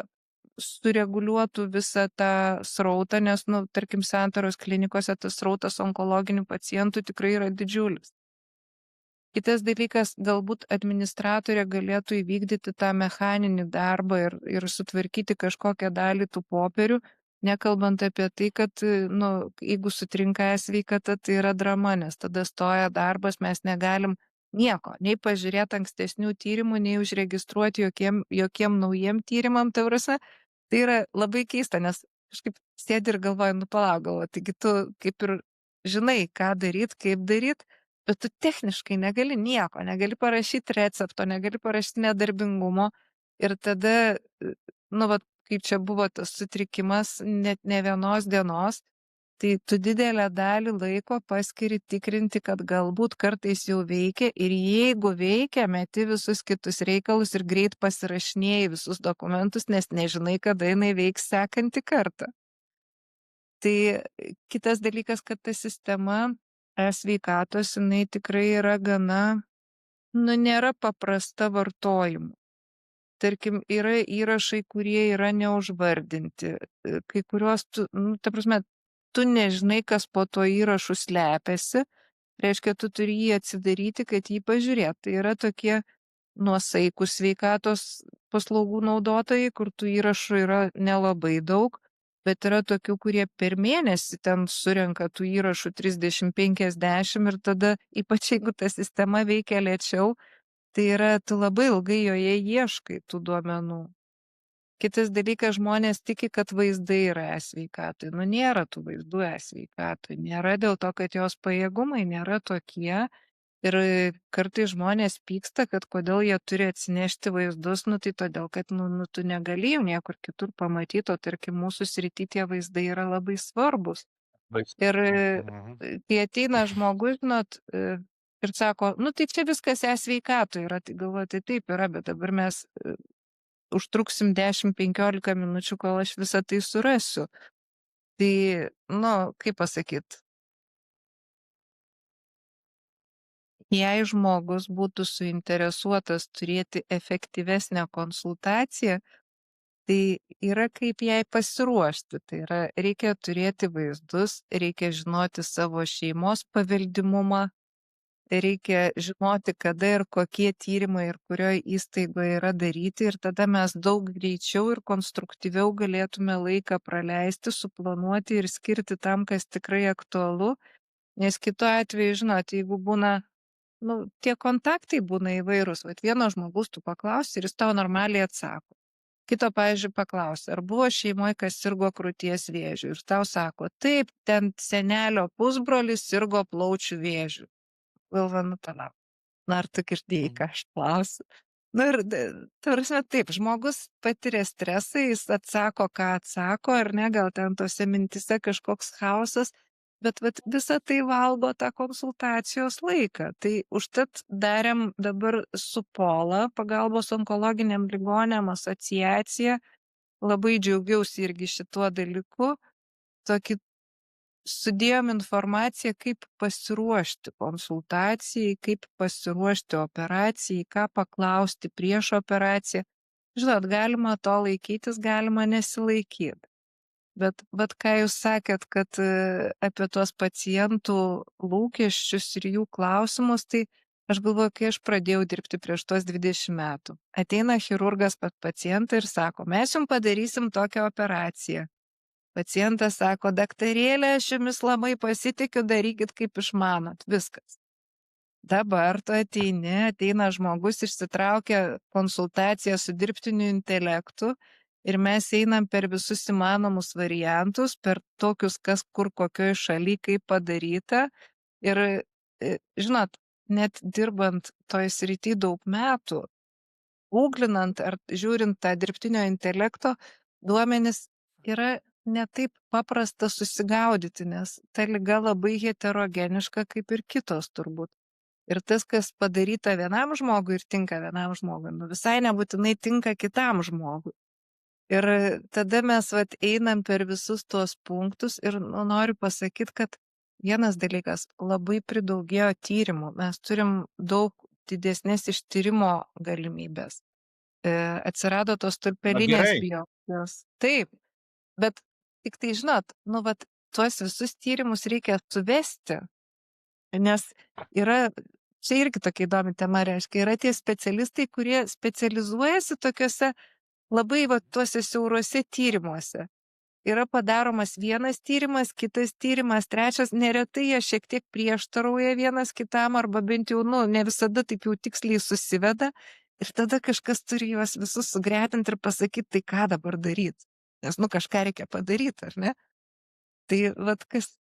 sureguliuotų visą tą srautą, nes, tarkim, Santaros klinikose tas srautas onkologinių pacientų tikrai yra didžiulis. Kitas dalykas, galbūt administratorė galėtų įvykdyti tą mechaninį darbą ir sutvarkyti kažkokią dalį tų popierių, Nekalbant apie tai, kad, nu, jeigu sutrinka e-sveikata, tai yra drama, nes tada stoja darbas, mes negalim nieko, nei pažiūrėt ankstesnių tyrimų, nei užregistruoti jokiem naujiem tyrimam, ta prasme. Tai yra labai keista, nes kažkaip sėdi ir galvoji, nu palauk, galvoju, taigi tu kaip ir žinai, ką daryt, kaip daryt, bet tu techniškai negali nieko, negali parašyti recepto, negali parašyti nedarbingumo ir tada, nu vat, kaip čia buvo tas sutrikimas net ne vienos dienos, tai tu didelę dalį laiko paskiri tikrinti, kad galbūt kartais jau veikia ir jeigu veikia, meti visus kitus reikalus ir greit pasirašinėjai visus dokumentus, nes nežinai, kada jinai veiks sekantį kartą. Tai kitas dalykas, kad ta sistema e-sveikatos, jinai tikrai yra gana, nu, nėra paprasta vartojimu. Tarkim, yra įrašai, kurie yra neužvardinti, kai kuriuos tu, nu, ta prasme, tu nežinai, kas po to įrašu slepiasi, reiškia, tu turi jį atsidaryti, kad jį pažiūrėt. Tai yra tokie nuosaikūs sveikatos paslaugų naudotojai, kur tų įrašų yra nelabai daug, bet yra tokių, kurie per mėnesį ten surenka tų įrašų 30-50 ir tada, ypač jeigu ta sistema veikia lėčiau, tai yra, tu labai ilgai joje ieškai tų duomenų. Kitas dalykas, žmonės tiki, kad vaizdai yra e-sveikatoj. Nu, nėra tų vaizdų e-sveikatoj. Nėra dėl to, kad jos pajėgumai nėra tokie. Ir kartais žmonės pyksta, kad kodėl jie turi atsinešti vaizdus, nu tai todėl, kad nu, tu negali jų niekur kitur pamatyti, o tarkim mūsų srity tie vaizdai yra labai svarbus. Ir kai ateina žmogus, žinot, ir sako, nu tai čia viskas e-sveikatoj yra, tai galvoju, tai taip yra, bet dabar mes užtruksim 10-15 minučių, kol aš visą tai surasiu. Tai, nu, kaip pasakyt, jei žmogus būtų suinteresuotas turėti efektyvesnę konsultaciją, tai yra kaip jai pasiruošti. Tai yra, reikia turėti vaizdus, reikia žinoti savo šeimos paveldimumą, reikia žinoti, kada ir kokie tyrimai ir kurioje įstaigoje yra daryti ir tada mes daug greičiau ir konstruktyviau galėtume laiką praleisti, suplanuoti ir skirti tam, kas tikrai aktualu, nes kitu atveju, žinot, jeigu būna, nu, tie kontaktai būna įvairūs, vat vieno žmogus tu paklausi ir jis tau normaliai atsako. Kito, pavyzdžiui, paklausi, ar buvo šeimoje, kas sirgo krūties vėžiu ir tau sako, taip, ten senelio pusbrolis sirgo plaučių vėžiu. Galva, nu palauk. Na, ar tu girdėjai, ką aš klausiu? Nu ir, ta prasme, taip, žmogus patiria stresą, jis atsako, ką atsako, ar ne, gal ten tose mintise kažkoks chaosas, bet vat, visa tai valgo tą konsultacijos laiką. Tai užtat darėm dabar su Pola, pagalbos onkologiniam ligonėm asociacija, labai džiaugiausi irgi šituo dalyku, tokį sudėjom informaciją, kaip pasiruošti konsultacijai, kaip pasiruošti operacijai, ką paklausti prieš operaciją. Žinot, galima to laikytis, galima nesilaikyti. Bet ką jūs sakėt, kad apie tuos pacientų lūkesčius ir jų klausimus, tai aš galvoju, kai aš pradėjau dirbti prieš tuos 20 metų, ateina chirurgas pas pacientą ir sako, mes jums padarysim tokią operaciją. Pacientas sako, daktarėlė, aš jumis labai pasitikiu, darykit kaip išmanot, viskas. Dabar tu ateina žmogus, išsitraukia konsultaciją su dirbtiniu intelektu ir mes einam per visus įmanomus variantus, per tokius, kas kur kokioj šaly, kaip padaryta. Ir, žinot, net dirbant toj srity daug metų, googlinant ar žiūrint tą dirbtinio intelekto duomenis, yra netaip paprasta susigaudyti, nes ta liga labai heterogeniška kaip ir kitos turbūt. Ir tas, kas padaryta vienam žmogui ir tinka vienam žmogui, nu visai nebūtinai tinka kitam žmogui. Ir tada mes vat einam per visus tuos punktus ir noriu pasakyti, kad vienas dalykas, labai pridaugėjo tyrimų, mes turim daug didesnės ištyrimo galimybės. Atsirado tos tulpelinės biopsijos. Taip, bet tik tai, žinot, nu, vat, tuos visus tyrimus reikia suvesti, nes yra, čia irgi tokia įdomi tema, reiškia, yra tie specialistai, kurie specializuojasi tokiuose labai, va, tuose siauruose tyrimuose. yra padaromas vienas tyrimas, kitas tyrimas, trečias, neretai jie šiek tiek prieštarauja vienas kitam, arba bent jau, nu, ne visada taip jau tiksliai susiveda. Ir tada kažkas turi juos visus sugretinti ir pasakyti, tai ką dabar daryti. Nes, nu, kažką reikia padaryti, ar ne? Tai, vat, kas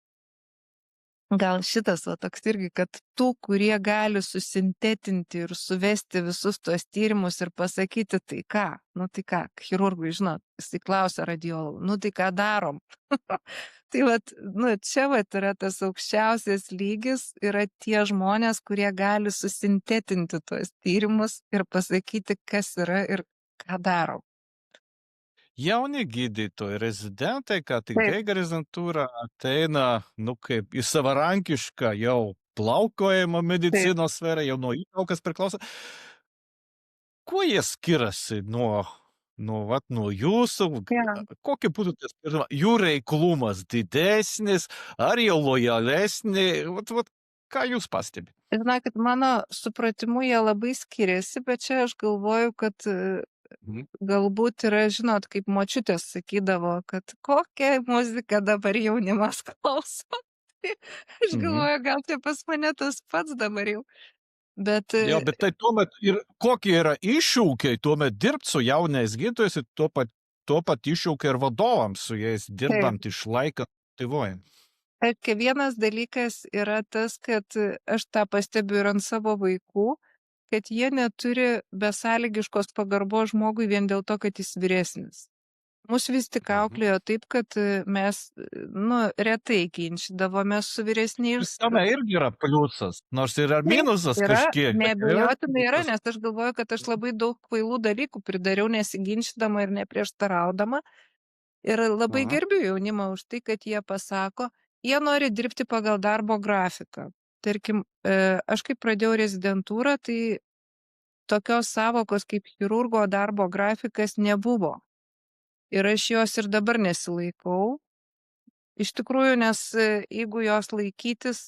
gal šitas va toks irgi, kad tų, kurie gali susintetinti ir suvesti visus tuos tyrimus ir pasakyti, tai ką, nu tai ką, chirurgui, žinot, jisai klausia radiologų, nu tai ką darom. Tai vat, nu čia vat yra tas aukščiausias lygis, yra tie žmonės, kurie gali susintetinti tuos tyrimus ir pasakyti, kas yra ir ką darom. Jauni gydytojai, rezidentai, ką tik Taip, baigia rezidentūrą, ateina, nu, kaip į savarankišką jau plaukiojimo taip, medicinos sferą, jau nuo įtraukas priklauso. Kuo jie skiriasi nuo jūsų? jo. Kokie būtų tas skirtumas? Jų reiklumas didesnis, ar jie lojalesni? Vat, ką jūs pastebite? Žinokit, mano supratimu jie labai skiriasi, bet čia aš galvoju, kad Mhm. galbūt yra, žinot, kaip močiutės sakydavo, kad kokią muziką dabar jaunimas klauso. Tai aš Mhm. galvoju, gal čia pas mane tas pats dabar jau. Bet Jo, bet tai tuomet ir kokie yra iššūkiai tuomet dirbt su jaunais gydytojais ir tuo pat iššūkiai ir vadovams su jais taip, dirbant, išlaikant, motyvuojant. aiškiai, vienas dalykas yra tas, kad aš tą pastebiu ir ant savo vaikų, kad jie neturi besąlygiškos pagarbos žmogui vien dėl to, kad jis vyresnis. Mus vis tik Mhm. auklėjo taip, kad mes, nu, retai ginčydavomės su Ir vyresniais. tame irgi yra pliusas, nors yra Taip, minusas yra, kažkiek, bet yra neabejotinai yra, pliusas. nes aš galvoju, kad aš labai daug kvailų dalykų pridariau nesiginčydama ir neprieštaraudama. Ir labai Aha. gerbiu jaunimą už tai, kad jie pasako, jie nori dirbti pagal darbo grafiką. Tarkim, aš kai pradėjau rezidentūrą, tai tokios savokos kaip chirurgo darbo grafikas nebuvo. Ir aš jos ir dabar nesilaikau. Iš tikrųjų, nes jeigu jos laikytis,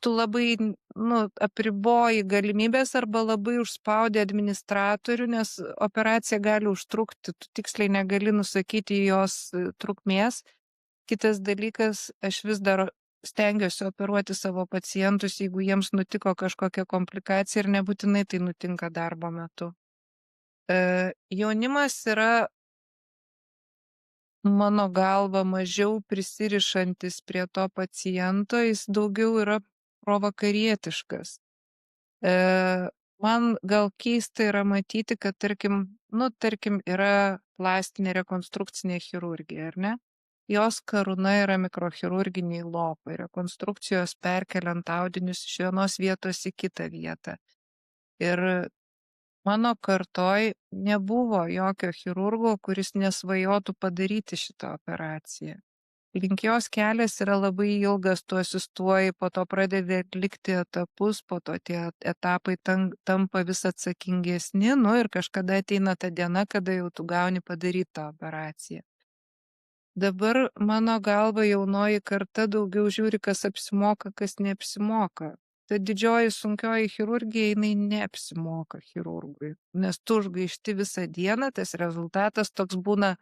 tu labai, nu, apriboji galimybės arba labai užspaudi administratorių, nes operacija gali užtrukti, tu tiksliai negali nusakyti jos trukmės. Kitas dalykas, aš vis dar stengiuosi operuoti savo pacientus, jeigu jiems nutiko kažkokia komplikacija ir nebūtinai tai nutinka darbo metu. Jaunimas yra, mano galva, mažiau prisirišantis prie to paciento, jis daugiau yra provakarietiškas. E, Man gal keista yra matyti, kad tarkim, yra plastinė rekonstrukcinė chirurgija, ar ne? Jos karūna yra mikrochirurginiai lopai, rekonstrukcijos perkeliant audinius iš vienos vietos į kitą vietą. Ir mano kartoj nebuvo jokio chirurgo, kuris nesvajotų padaryti šitą operaciją. Link jos kelias yra labai ilgas, tu asistuoji, po to pradedi atlikti etapus, po to tie etapai tampa vis atsakingesni, nu ir kažkada ateina ta diena, kada jau tu gauni padaryti tą operaciją. Dabar, mano galva, jaunoji karta daugiau žiūri, kas apsimoka, kas neapsimoka. Ta didžioji sunkioji chirurgija, jinai neapsimoka chirurgui, nes tu užgaišti visą dieną, tas rezultatas toks būna.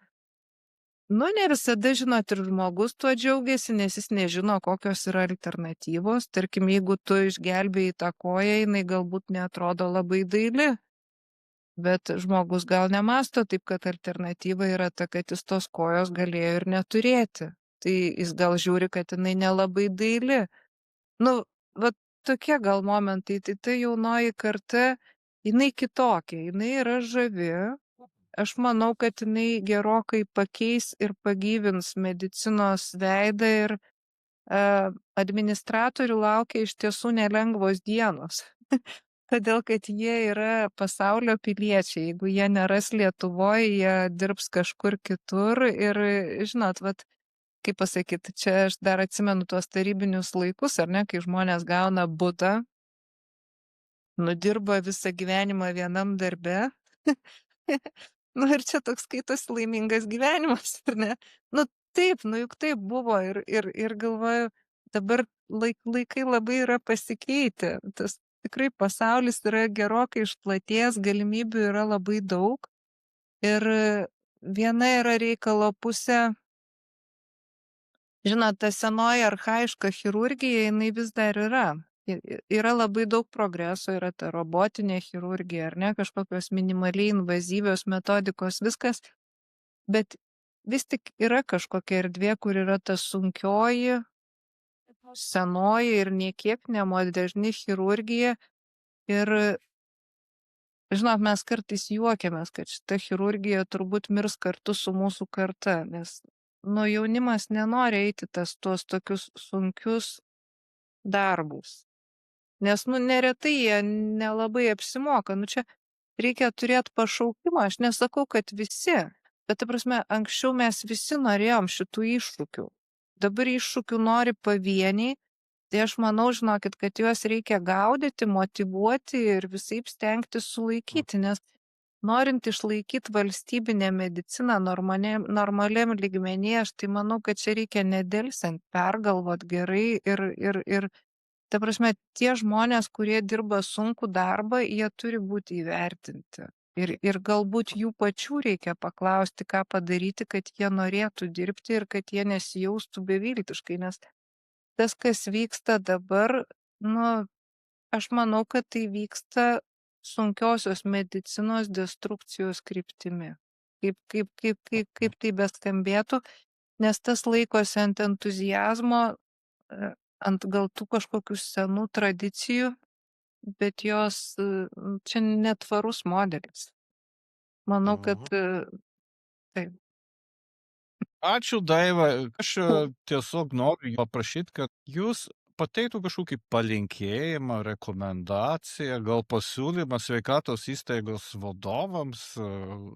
Nu, ne visada, žinot, ir žmogus tuo džiaugiasi, nes jis nežino, kokios yra alternatyvos. Tarkim, jeigu tu išgelbėjai tą koją, jinai galbūt neatrodo labai daili, bet žmogus gal nemasto taip, kad alternatyva yra ta, kad jis tos kojos galėjo ir neturėti. Tai jis gal žiūri, kad jinai nelabai daili. Nu, va tokie gal momentai, tai ta jaunoji karta, jinai kitokia, jinai yra žavi. Aš manau, kad jinai gerokai pakeis ir pagyvins medicinos veidą ir administratorių laukia iš tiesų nelengvos dienos. Todėl, kad jie yra pasaulio piliečiai. Jeigu jie neras Lietuvoje, jie dirbs kažkur kitur. Ir, žinot, vat, kaip pasakyti, čia aš dar atsimenu tuos tarybinius laikus, ar ne, kai žmonės gauna butą, nudirba visą gyvenimą vienam darbe. Nu ir čia toks skaitosi laimingas gyvenimas, ar ne? Nu taip, nu juk taip buvo ir galvoju, dabar laikai labai yra pasikeitę. Tas tikrai pasaulis yra gerokai išplatėjęs, galimybių yra labai daug. Ir viena yra reikalo pusė, žinot, ta senoji archaiška chirurgija, jinai vis dar yra. Yra labai daug progreso, yra ta robotinė chirurgija, ar ne, kažkokios minimaliai invazyvios metodikos, viskas, bet vis tik yra kažkokia erdvė, kur yra ta sunkioji, senoji ir nė kiek nemoderni chirurgija. Ir, žinot, mes kartais juokiamės, kad šita chirurgija turbūt mirs kartu su mūsų karta, nes, nu, jaunimas nenori eiti tuos tokius sunkius darbus. Nes, nu, neretai jie nelabai apsimoka. Nu, čia reikia turėti pašaukimą. Aš nesakau, kad visi, bet, ta prasme, anksčiau mes visi norėjom šitų iššūkių. Dabar iššūkių nori pavieniai. Tai aš manau, žinokit, kad juos reikia gaudyti, motyvuoti ir visaip stengtis sulaikyti, nes norint išlaikyti valstybinę mediciną normaliam lygmenyje, aš tai manau, kad čia reikia nedelsiant pergalvot gerai ir ta prasme, tie žmonės, kurie dirba sunkų darbą, jie turi būti įvertinti. Ir galbūt jų pačių reikia paklausti, ką padaryti, kad jie norėtų dirbti ir kad jie nesijaustų beviltiškai, nes tas, kas vyksta dabar, nu, aš manau, kad tai vyksta sunkiosios medicinos destrukcijos kryptimi. Kaip tai beskambėtų, nes tas laikosi ant entuzijazmo, ant gal tų kažkokių senų tradicijų, bet jos čia netvarus modelis. Manau, kad taip. Ačiū, Daiva. Aš tiesiog noriu paprašyti, kad jūs pateiktų kažkokį palinkėjimą, rekomendaciją, gal pasiūlymą sveikatos įstaigos vadovams,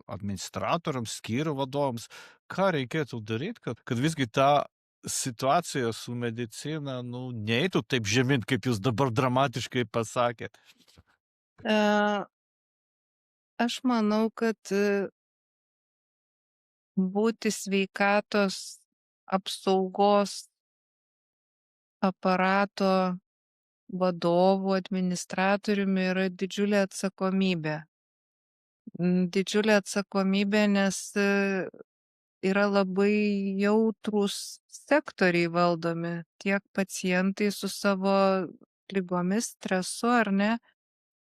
administratoriams, skyrių vadovams, ką reikėtų daryti, kad visgi ta situacija su medicina, nu, neeitų taip žemyn, kaip jūs dabar dramatiškai pasakėt. Aš manau, kad būti sveikatos apsaugos aparato vadovu, administratoriumi yra didžiulė atsakomybė. Didžiulė atsakomybė, nes yra labai jautrūs sektoriai valdomi, tiek pacientai su savo ligomis, stresu ar ne,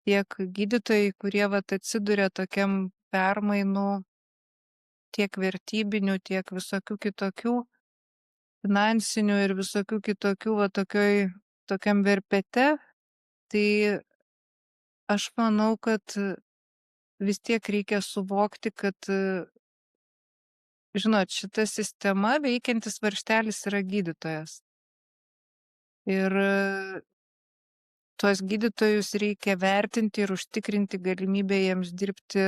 tiek gydytojai, kurie vat atsiduria tokiam permainų, tiek vertybinių, tiek visokių kitokių, finansinių ir visokių kitokių va tokiam verpete, tai aš manau, kad vis tiek reikia suvokti, kad, žinot, šita sistema veikiantis varžtelis yra gydytojas. Ir tuos gydytojus reikia vertinti ir užtikrinti galimybę jiems dirbti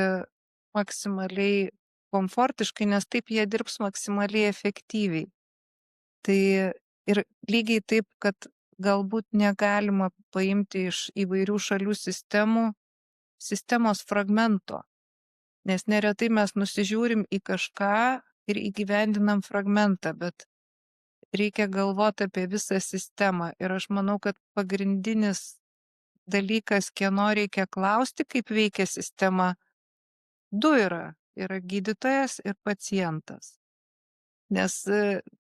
maksimaliai komfortiškai, nes taip jie dirbs maksimaliai efektyviai. Tai ir lygiai taip, kad galbūt negalima paimti iš įvairių šalių sistemos fragmento, nes neretai mes nusižiūrim į kažką ir įgyvendinam fragmentą, bet reikia galvoti apie visą sistemą. Ir aš manau, kad pagrindinis dalykas, kieno reikia klausti, kaip veikia sistema, du yra. Yra gydytojas ir pacientas. Nes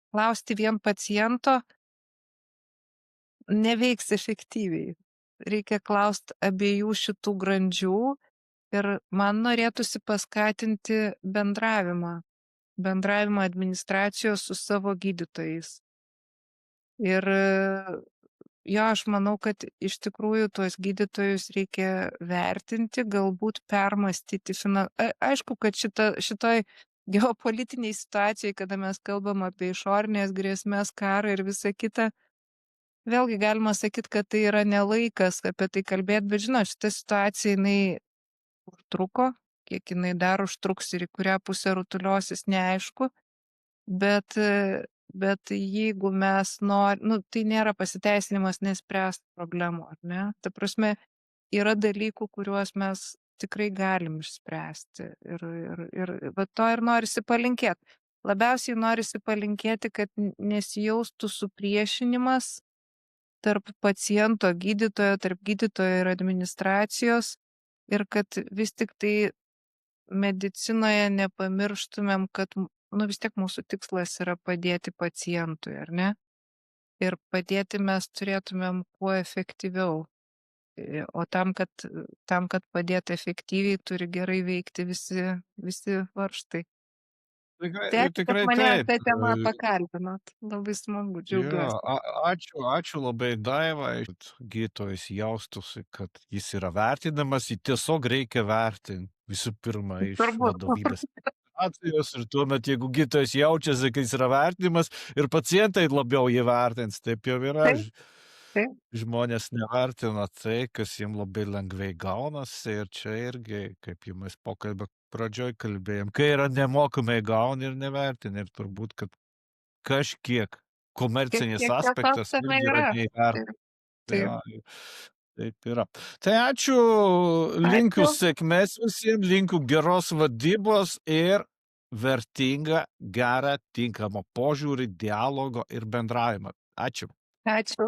klausti vien paciento neveiks efektyviai. Reikia klausti abiejų šitų grandžių ir man norėtųsi paskatinti bendravimą administracijos su savo gydytojais. Ir jo, aš manau, kad iš tikrųjų tuos gydytojus reikia vertinti, galbūt permastyti. Aišku, kad šitoj geopolitiniai situacijai, kada mes kalbam apie išorinės grėsmės, karą ir visą kitą, vėlgi galima sakyti, kad tai yra nelaikas apie tai kalbėti, bet žinot, šita situacija jinai užtruko, kiek jinai dar užtruks ir į kurią pusę rutuliosis neaišku, bet jeigu mes tai nėra pasiteisinimas nespręst problemų, ar ne? Ta prasme, yra dalykų, kuriuos mes tikrai galim išspręsti. Ir va to ir norisi palinkėti. Labiausiai norisi palinkėti, kad nesijaustų supriešinimas tarp paciento gydytojo, tarp gydytojo ir administracijos ir kad vis tik tai medicinoje nepamirštumėm, kad nu, vis tiek mūsų tikslas yra padėti pacientui, ar ne? Ir padėti mes turėtumėm kuo efektyviau. O tam, kad padėti efektyviai, turi gerai veikti visi varžtai. Tai ačiū, kad Tikrai mane taip. tą temą pakalbinot. Labai smagu, Jo, džiaugiuosi. ačiū labai Daivai, kad gydytojas jaustųsi, kad jis yra vertinamas, jį tiesiog reikia vertinti visų pirma iš Turbūt. vadovybės administracijos ir tuomet, jeigu gydytojas jaučiasi, kad jis yra vertinimas ir pacientai labiau jį vertins, taip jau yra. Taip, taip. Žmonės nevertina tai, kas jiem labai lengvai gaunasi ir čia irgi, kaip jau mes pokalbio pradžioj kalbėjom, kai yra nemokamai gauni ir nevertini ir turbūt, kad kažkiek komercinis Kiek tiesos aspektas tame irgi yra yra. neįvertintas. Taip, taip. Jo, taip yra. Tai ačiū, linkiu Ačiū. sėkmės visiems, linkiu geros vadybos ir vertingą, gerą, tinkamą požiūrį, dialogo ir bendravimą. Ačiū. Ačiū.